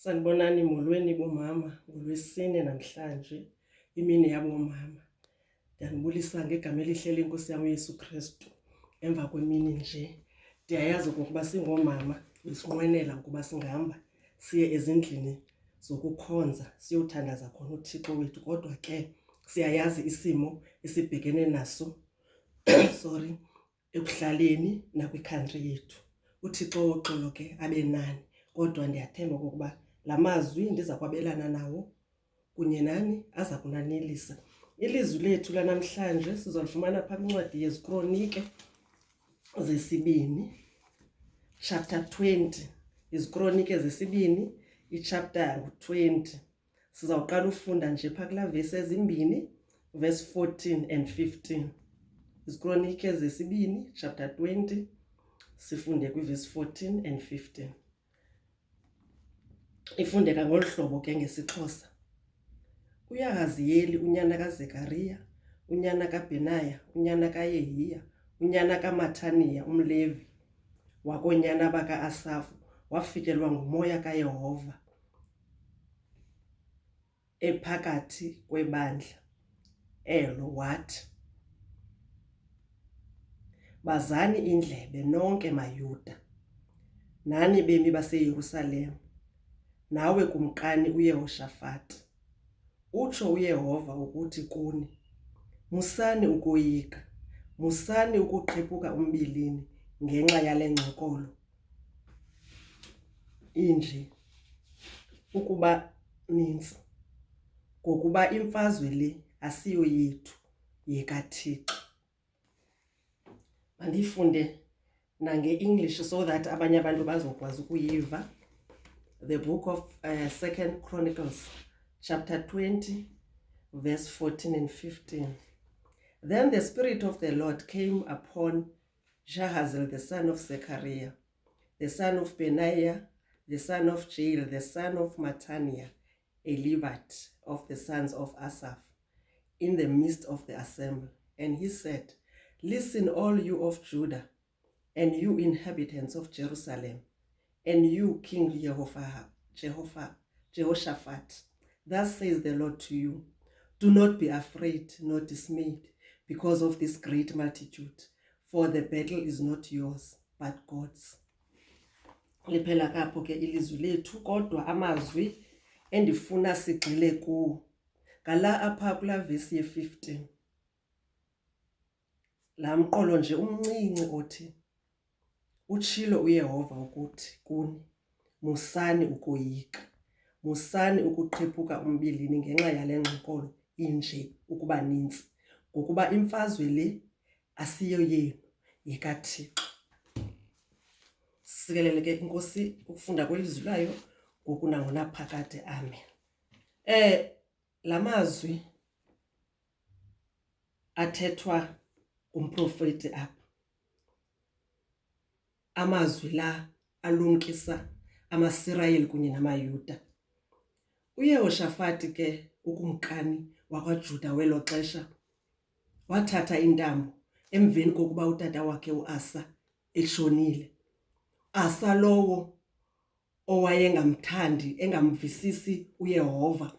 Sanibonani molweni bomama, ngolwesine namhlanje, imini yabomama. Ndiyanibulisa ngegama elihle lenkosi yam uYesu Kristu. Emva kwemini nje, ndiyayazi okokuba singoomama besinqwenela ukuba singahamba siye ezindlini zokukhonza siyothandaza khona uThixo wethu, kodwa ke siyayazi isimo esibhekene naso ekuhlaleni nakwikhantri yethu. uThixo woxolo ke abe nani, kodwa ndiyathemba okokuba la mazwi ndiza kwabelana nawo kunye nani aza kunanelisa. Ilizwi lethu lanamhlanje sizolifumana phaa kwincwadi yeziKronike zesibini, chapter 20. Izikronike zesibini, ichapter 20. Sizawuqala ufunda nje phaa kulaa vesi ezimbini, verse 14 and 15. Izikronike zesibini, chapter 20, sifunde kwiverse 14 and 15. Ifundeka ngolu hlobo ke ngesiXhosa. uYahaziyeli unyana kaZekariya, unyana kaBhenaya, unyana kaYehiya, unyana kaMathaniya umLevi, wakoonyana baka-Asafu, wafikelwa ngumoya kaYehova ephakathi kwebandla elo, wathi, bazani indlebe nonke maYuda, nani bemi baseYerusalem, nawe kumkani uYehoshafati. Utsho uYehova ukuthi kuni, musani ukoyika, musani ukuqhepuka umbilini ngenxa yale ngxokolo inje ukuba nintsi, ngokuba imfazwe le asiyo yethu, yekaThixo. Mandifunde nange-English so that abanye abantu bazokwazi ukuyiva. The book of 2 Chronicles, chapter 20, verse 14 and 15. Then the Spirit of the Lord came upon Jahaziel, the son of Zechariah, the son of Benaiah, the son of Jael, the son of Mattaniah, a Levite of the sons of Asaph, in the midst of the assembly. And he said, listen, all you of Judah, and you inhabitants of Jerusalem, and you, King Jehoshaphat. Thus says the Lord to you, do not be afraid nor dismayed because of this great multitude, for the battle is not yours, but God's. Liphela kapho ke ilizwi lethu, kodwa amazwi endifuna sigxile kuwo ngala apha kulaa vesi ye-15. Laa mqolo nje umncinci othi, utshilo uYehova ukuthi kuni, musani ukoyika, musani ukuqhepuka umbilini ngenxa yale ngxokolo inje ukuba nintsi, ngokuba imfazwe le asiyo yenu, yekaThixo. Sikelele ke inkosi ukufunda kwelizwi layo ngoku nangonaphakade. Amen. La mazwi athethwa umprofeti apha, amazwi la alumkisa amaSirayeli kunye namaYuda. uYehoshafati ke ukumkani wakwaJuda welo xesha wathatha intambo emveni kokuba utata wakhe uAsa eshonile. Asa lowo owayengamthandi, engamvisisi uYehova,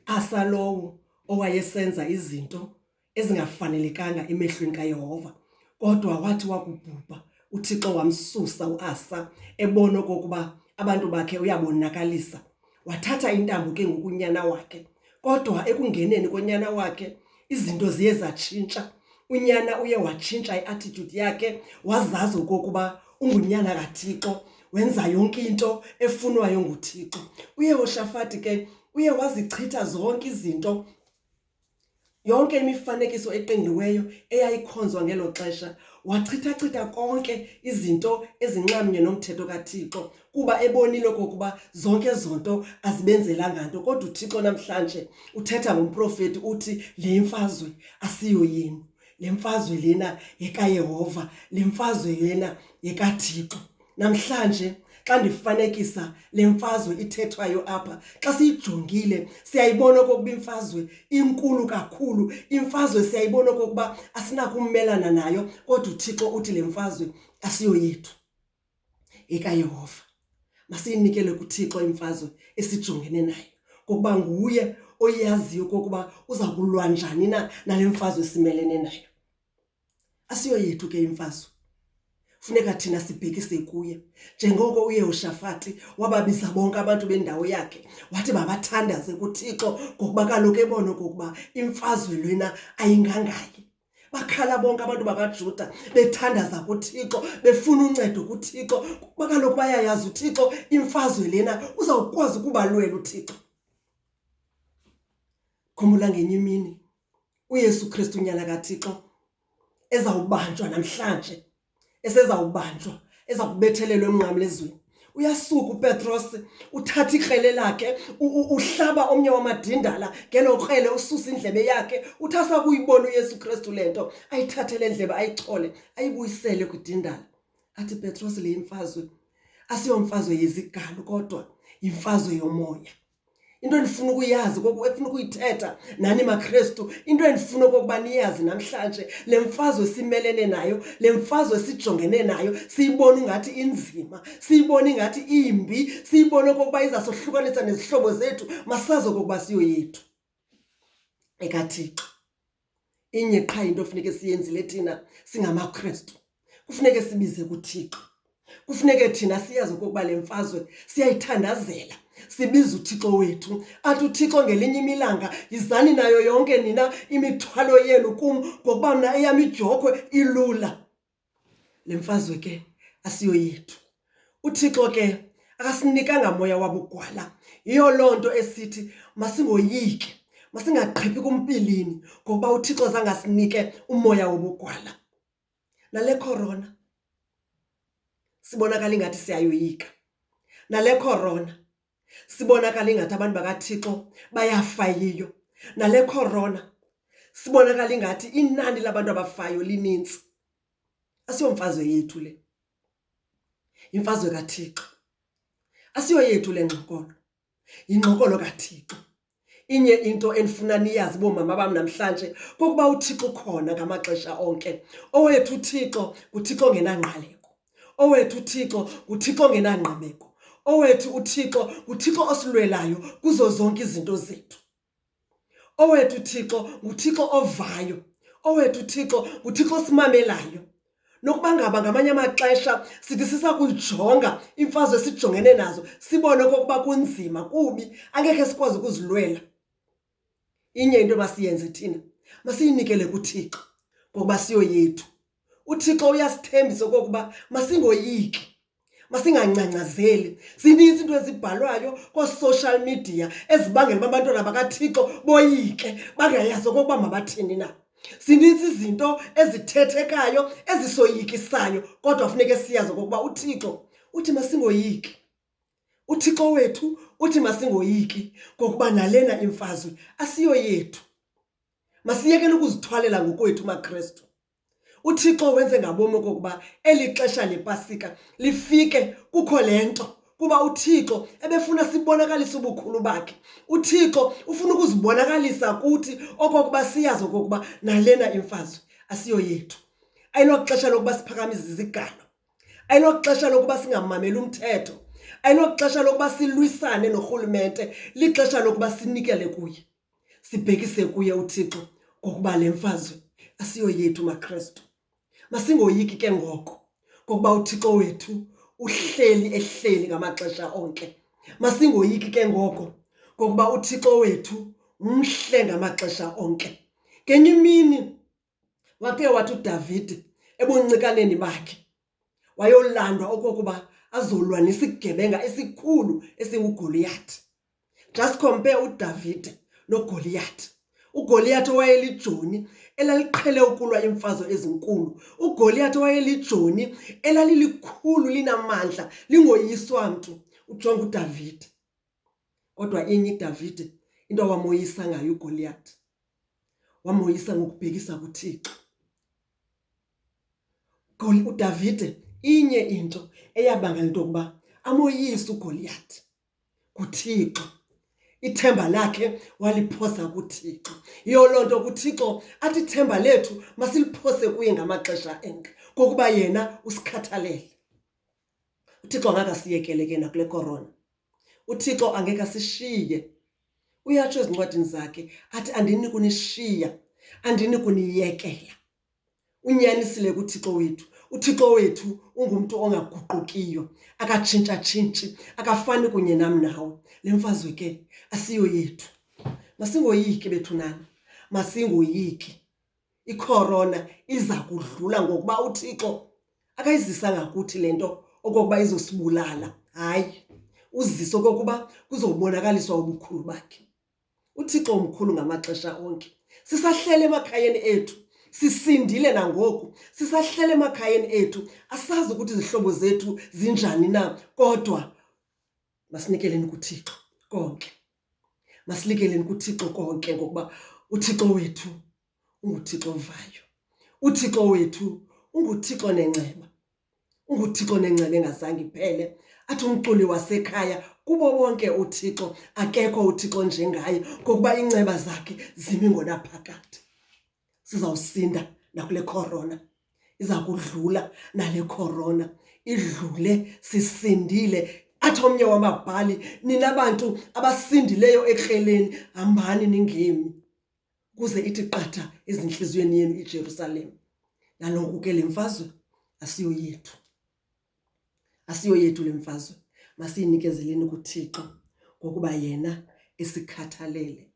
Asa lowo owayesenza izinto ezingafanelekanga emehlweni kaYehova, kodwa wathi wakubhubha uThixo wamsusa uAsa, ebona okokuba abantu bakhe uyabonakalisa. Wathatha intambo ke ngokunyana wakhe, kodwa ekungeneni konyana wakhe izinto ziye zatshintsha. Unyana uye watshintsha iattitude yakhe, wazazi okokuba ungunyana kaThixo, wenza yonke into efunwayo nguThixo. uYehoshafati ke uye wazichitha zonke izinto, yonke imifanekiso eqendiweyo eyayikhonzwa ngelo xesha, wachitha konke izinto ezinxamnye nomthetho kaThixo, kuba ebonile okokuba zonke zonto azibenzelanga nto. Kodwa uThixo namhlanje uthetha ngomprofeti uthi, le mfazwe asiyo yenu, le mfazwe lena yekaYehova, le mfazwe lena yekaThixo. Namhlanje xa ndifanekisa le mfazwe ithethwayo apha, xa siyijongile siyayibona okokuba imfazwe inkulu kakhulu. Imfazwe siyayibona okokuba asinakumelana nayo, kodwa uThixo uthi le mfazwe asiyo yethu, yekaYehova. Masiyinikele kuThixo imfazwe esijongene nayo, ngokuba nguye oyaziyo kokuba uza kulwa njani na nale mfazwe simelene nayo. Asiyo yethu ke imfazwe, funeka thina sibhekise kuye. Njengoko uYehoshafati wababiza bonke abantu bendawo yakhe wathi babathandaze kuThixo, ngokuba kaloku ebona okokuba imfazwe lena ayingangayi. Bakhala bonke abantu bakaJuda bethandaza kuThixo, befuna uncedo kuThixo, kuba kaloku bayayazi uThixo imfazwe lena uzawukwazi ukubalwela uThixo. Khumbula ngenye imini uYesu Kristu unyana kaThixo ezawubanjwa namhlanje, esezawubanjwa, eza kubethelelwa emnqamlezweni. Uyasuka uPetros, uthatha ikrele lakhe, uhlaba omnye wamadindala ngelo krele, ususa indlebe yakhe. Uthasa kuyibona uYesu Kristu lento, ayithathe le ndlebe ayichole, ayibuyisele kwidindala. Athi Petros, le imfazwe asiyomfazwe yezigalo kodwa imfazwe yomoya. Into endifuna ukuyazi efuna ukuyithetha nani maKristu, into endifuna okokuba niyazi namhlanje, le mfazwe simelene nayo, le mfazwe sijongene nayo, siyibona ngathi inzima, siyibona ngathi imbi, siyibona okokuba izasohlukanisa nezihlobo zethu, masazi okokuba siyo yethu ekaThixo. Inye qha into funeke siyenzile thina singamaKristu, kufuneke sibize kuThixo. Kufuneke thina siyazi okokuba le mfazwe siyayithandazela, sibiza uThixo wethu. Athi uThixo ngelinye imilanga, yizani nayo yonke nina imithwalo yenu kum, ngokuba mna eyam ijokhwe ilula. Le mfazwe ke asiyo yethu. uThixo ke akasinikanga moya wabugwala. Yiyo loo nto esithi masingoyiki, masingaqhiphi kumpilini, ngokuba uThixo zange asinike umoya wobugwala. Nale corona sibonakala ingathi siyayoyika. Nale corona sibonakala ingathi abantu bakaThixo bayafa yiyo. Nale corona sibonakala ingathi inani labantu abafayo lininzi. Asiyomfazwe yethu le, imfazwe kaThixo. Asiyo yethu le ngxokolo, ingxokolo kaThixo. Inye into endifuna niyazi boomama bam namhlanje, kokuba uThixo khona ngamaxesha onke. Owethu uThixo nguThixo ongenangqaleko. Owethu uThixo nguThixo ongenangqibeko. Owethu uThixo nguThixo osilwelayo kuzo zonke izinto zethu. Owethu uThixo nguThixo ovayo. Owethu uThixo nguThixo osimamelayo. Nokuba ngaba ngamanye amaxesha sithi sisakujonga imfazwe sijongene nazo, sibone okokuba kunzima, kubi, angekhe sikwazi ukuzilwela. Inye into masiyenze thina, masiyinikele kuThixo, ngokuba siyo yethu. uThixo uyasithembisa okokuba masingoyiki, masingangcangcazeli. Zininzi into ezibhalwayo koo-social media ezibangela uba abantwana bakaThixo boyike, bangayazi okokuba mabathini na. Zininzi izinto ezithethekayo ezisoyikisayo, kodwa funeke siyazi okokuba uThixo uthi masingoyiki. uThixo wethu uthi masingoyiki, ngokuba nalena imfazwe asiyo yethu. Masiyekele ukuzithwalela ngokwethu maKristu. uThixo wenze ngabomi okokuba eli xesha lePasika lifike kukho le nto, kuba uThixo ebefuna sibonakalise ubukhulu bakhe. uThixo ufuna ukuzibonakalisa kuthi okokuba siyazi okokuba nalena imfazwe asiyo yethu. Ayiloxesha lokuba siphakamise izigalo, ayiloxesha lokuba singamameli umthetho, ayiloxesha lokuba silwisane norhulumente. Lixesha lokuba sinikele kuye, sibhekise kuye uThixo, ngokuba le mfazwe asiyo yethu maKristu. Masingoyiki ke ngoko, ngokuba uThixo wethu ehleli ngamaxesha onke. Masingoyiki ke ngoko, ngokuba uThixo wethu mhle ngamaxesha onke. Ngenye imini wake wathi uDavide ebuncinkaneni bakhe, wayolandwa okokuba azolwa nesigebenga esikhulu esinguGoliyathi. Just compare uDavide noGoliyathi. uGoliyathi owayelijoni elaliqhele ukulwa imfazwe ezinkulu. uGoliyathi owayelijoni elalilikhulu, linamandla, lingoyiswa mntu. Ujonga uDavide. Kodwa inye uDavide into awamoyisa ngayo uGoliyathi, wamoyisa ngokubhekisa kuThixo. uDavide inye into eyabangela into yokuba amoyise uGoliyathi, kuThixo. Ithemba lakhe waliphosa kuThixo. Yiyo loo nto kuThixo athi ithemba lethu masiliphose kuye ngamaxesha enke, ngokuba yena usikhathalele. uThixo angeke asiyekele ke nakule corona. uThixo angeke asishiye. Uyatsho ezincwadini zakhe athi andini kunishiya, andini kuniyekela. Unyanisile kuThixo wethu. uThixo wethu ungumntu ongaguqukiyo, akatshintsha-tshintshi, akafani kunye nam nawe. Le mfazwe ke asiyo yethu. Masingoyiki bethunana, masingoyiki. Icorona iza kudlula ngokuba uThixo akayizisanga kuthi le nto okokuba izosibulala. Hayi, uzise okokuba kuzobonakaliswa ubukhulu bakhe. uThixo umkhulu ngamaxesha onke. Sisahlele emakhayeni ethu, sisindile nangoku, sisahlele emakhayeni ethu, asazi ukuthi izihlobo zethu zinjani na, kodwa masinikeleni kuThixo konke. Masilikeleni kuThixo konke ngokuba uThixo wethu unguThixo ovayo. uThixo wethu unguThixo nenceba. unguThixo nenceba engazange iphele. Athi umculi wasekhaya, kubo bonke uThixo akekho uThixo njengaye, ngokuba inceba zakhe zimi ngonaphakade. Sizawusinda nakule corona. Iza kudlula nale corona. Idlule, sisindile. Athi omnye wamabhali, nina bantu abasindileyo ekreleni, hambani ningemi, ukuze ithi qatha ezintliziyweni yenu iJerusalem. Nalonku ke le mfazwe asiyo yethu. Asiyo yethu le mfazwe. Masiyinikezeleni kuThixo ngokuba yena esikhathalele.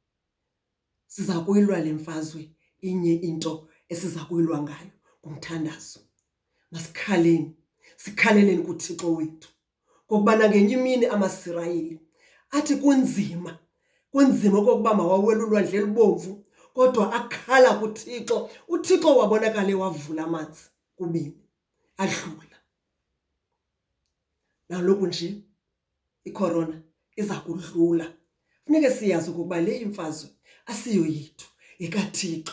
Siza kuyilwa le mfazwe. Inye into esiza kuyilwa ngayo ngumthandazo. Masikhaleni, sikhaleleni kuThixo wethu. Ngokuba nangenye imini amaSirayeli athi kunzima okokuba mawawele ulwandle elubomvu, kodwa akhala kuThixo. uThixo wabonakala wavula amanzi kubini, adlula. Naloku nje icorona iza kudlula. Funeke siyazi ukuba le imfazwe asiyo yethu, yekaThixo.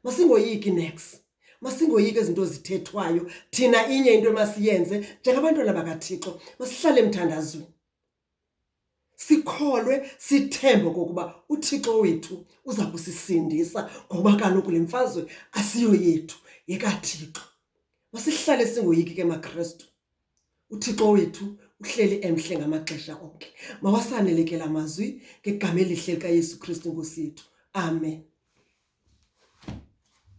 Masingoyiki next. Masingoyiki izinto zithethwayo. Thina inye into emasiyenze njengabantwana bakaThixo, masihlale emthandazweni. Sikholwe, sithembe okokuba uThixo wethu uza kusisindisa, ngoba kaloku le mfazwe asiyo yethu, yekaThixo. Masihlale singoyiki ke maKristu. uThixo wethu uhleli emhle ngamaxesha onke. Mawasaneleke la mazwi ngegama elihle likaYesu Kristu Nkosi yethu. Amen.